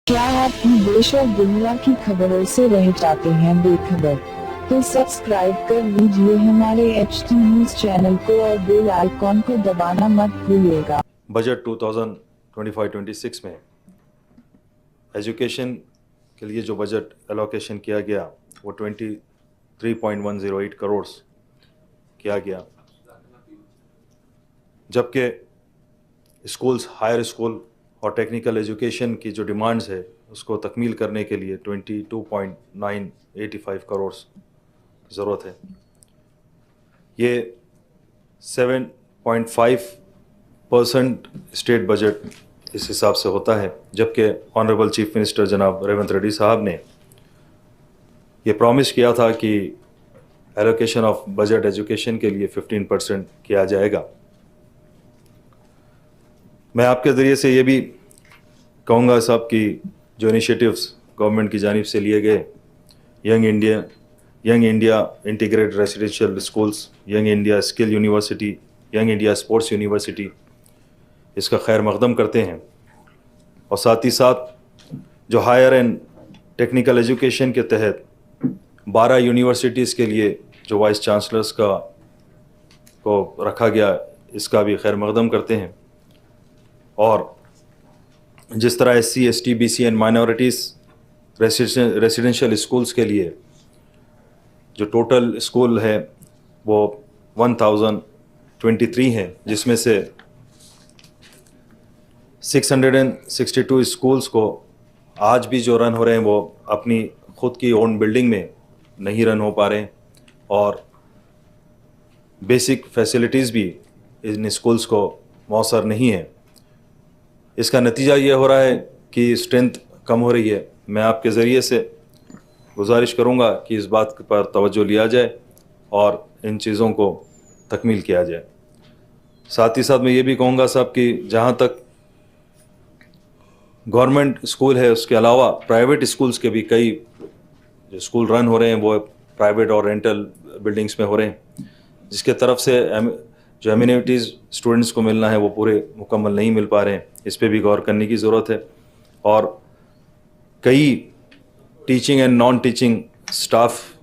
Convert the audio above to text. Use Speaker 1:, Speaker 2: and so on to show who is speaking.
Speaker 1: क्या आप भी देश और दुनिया की खबरों से रह जाते हैं बेखबर? तो सब्सक्राइब कर लीजिए हमारे HT न्यूज चैनल को और बेल आइकॉन को दबाना मत भूलिएगा।
Speaker 2: बजट 2025-26 में एजुकेशन के लिए जो बजट एलोकेशन किया गया वो 23.108 करोड़ किया गया, जबकि स्कूल्स, हायर स्कूल और टेक्निकल एजुकेशन की जो डिमांड्स है उसको तकमील करने के लिए 22.985 करोड़ की ज़रूरत है। ये 7.5% स्टेट बजट इस हिसाब से होता है, जबकि ऑनरेबल चीफ मिनिस्टर जनाब रेवंत रेड्डी साहब ने ये प्रॉमिस किया था कि एलोकेशन ऑफ बजट एजुकेशन के लिए 15% किया जाएगा। मैं आपके ज़रिए से ये भी कहूँगा साहब कि जो इनिशिएटिव्स गवर्नमेंट की जानिब से लिए गए, young India integrated residential schools, young India skill university, young India sports university, इसका खैर मकदम करते हैं। और साथ ही साथ जो हायर एंड टेक्निकल एजुकेशन के तहत 12 यूनिवर्सिटीज़ के लिए जो वाइस चांसलर्स को रखा गया, इसका भी खैर मकदम करते हैं। और जिस तरह SC, ST, BC and minorities residential schools के लिए जो टोटल स्कूल है वो 1023 हैं, जिसमें से 662 स्कूल्स को आज भी जो रन हो रहे हैं वो अपनी ख़ुद की ओन बिल्डिंग में नहीं रन हो पा रहे हैं, और बेसिक फैसिलिटीज़ भी इन स्कूल्स को मौसर नहीं है। इसका नतीजा ये हो रहा है कि स्ट्रेंथ कम हो रही है। मैं आपके ज़रिए से गुजारिश करूँगा कि इस बात पर तवज्जो लिया जाए और इन चीज़ों को तकमील किया जाए। साथ ही साथ मैं ये भी कहूँगा साहब कि जहाँ तक गवर्नमेंट स्कूल है, उसके अलावा प्राइवेट स्कूल्स के भी कई जो स्कूल रन हो रहे हैं वो प्राइवेट और रेंटल बिल्डिंग्स में हो रहे हैं, जिसके तरफ से जो एमिनिटीज़ स्टूडेंट्स को मिलना है वो पूरे मुकम्मल नहीं मिल पा रहे हैं। इस पे भी गौर करने की ज़रूरत है। और कई teaching and non teaching staff